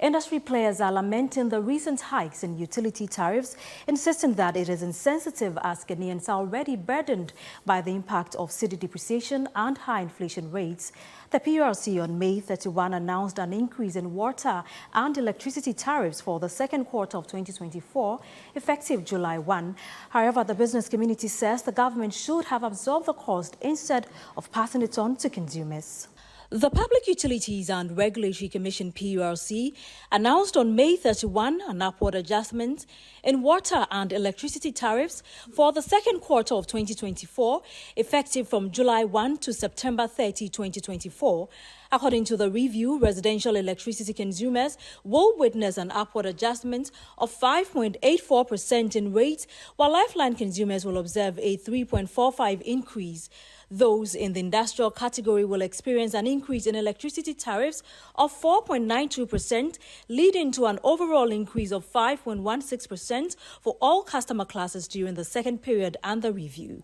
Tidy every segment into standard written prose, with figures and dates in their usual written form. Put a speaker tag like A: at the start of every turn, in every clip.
A: Industry players are lamenting the recent hikes in utility tariffs, insisting that it is insensitive as Ghanaians are already burdened by the impact of Citi depreciation and high inflation rates. The PURC on May 31 announced an increase in water and electricity tariffs for the second quarter of 2024, effective July 1. However, the business community says the government should have absorbed the cost instead of passing it on to consumers. The Public Utilities and Regulatory Commission PURC announced on May 31 an upward adjustment in water and electricity tariffs for the second quarter of 2024, effective from July 1 to September 30, 2024. According to the review, residential electricity consumers will witness an upward adjustment of 5.84% in rates, while lifeline consumers will observe a 3.45% increase. Those in the industrial category will experience an increase in electricity tariffs of 4.92%, leading to an overall increase of 5.16% for all customer classes during the second period and the review.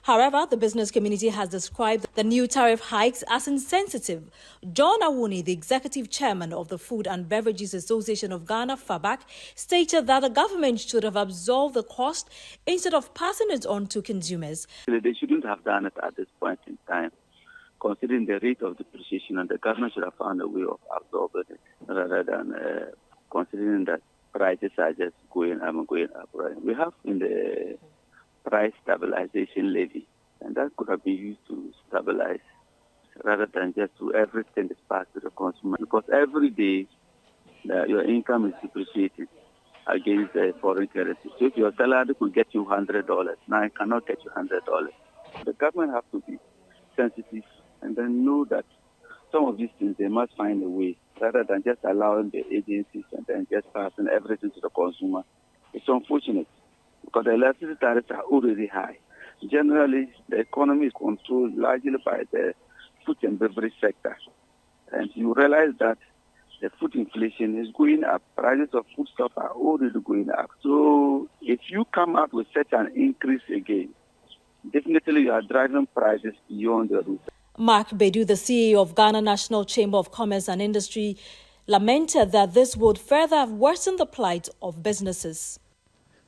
A: However, the business community has described the new tariff hikes as insensitive. John Awuni, the executive chairman of the Food and Beverages Association of Ghana, FABAC, stated that the government should have absorbed the cost instead of passing it on to consumers.
B: They shouldn't have done it at this point in time, considering the rate of depreciation, and the government should have found a way of absorbing it rather than considering that prices are just going up. Right? We have in the price stabilization levy, and that could have been used to stabilize rather than just to everything is passed to the consumer, because every day your income is depreciated against the foreign currency. So if your salary could get you $100, now it cannot get you $100. The government have to be sensitive and then know that some of these things they must find a way rather than just allowing the agencies and then just passing everything to the consumer. It's unfortunate, because the electricity tariffs are already high. Generally, the economy is controlled largely by the food and beverage sector. And you realize that the food inflation is going up. Prices of foodstuff are already going up. So if you come out with such an increase again, definitely you are driving prices beyond the roof.
A: Mark Bedu, the CEO of Ghana National Chamber of Commerce and Industry, lamented that this would further worsen the plight of businesses.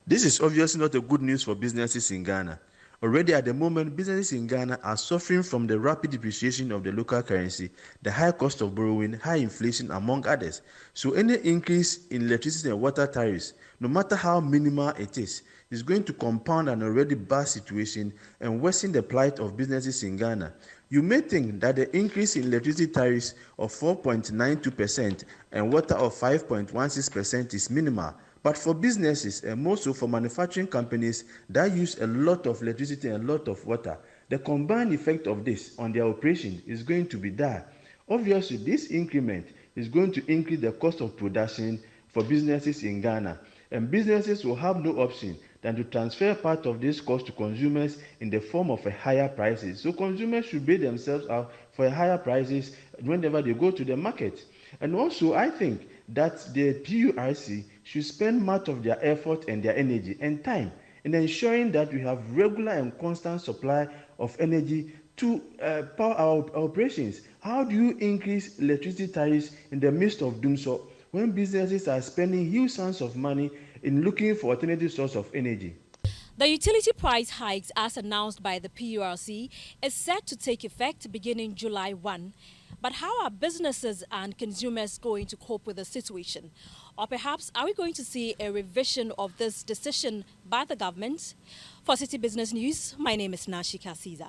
C: This is obviously not a good news for businesses in Ghana. Already at the moment, businesses in Ghana are suffering from the rapid depreciation of the local currency, the high cost of borrowing, high inflation, among others. So any increase in electricity and water tariffs, no matter how minimal it is going to compound an already bad situation and worsen the plight of businesses in Ghana. You may think that the increase in electricity tariffs of 4.92% and water of 5.16% is minimal. But for businesses, and more so for manufacturing companies that use a lot of electricity and a lot of water, the combined effect of this on their operation is going to be dire. Obviously, this increment is going to increase the cost of production for businesses in Ghana, and businesses will have no option than to transfer part of this cost to consumers in the form of a higher prices. So consumers should pay themselves out for higher prices whenever they go to the market. And also, I think that the PURC should spend much of their effort and their energy and time in ensuring that we have regular and constant supply of energy to power our operations. How do you increase electricity tariffs in the midst of doing so when businesses are spending huge sums of money in looking for alternative sources of energy?
A: The utility price hikes, as announced by the PURC, is set to take effect beginning July 1. But how are businesses and consumers going to cope with the situation? Or perhaps are we going to see a revision of this decision by the government? For Citi Business News, my name is Nashika Caesar.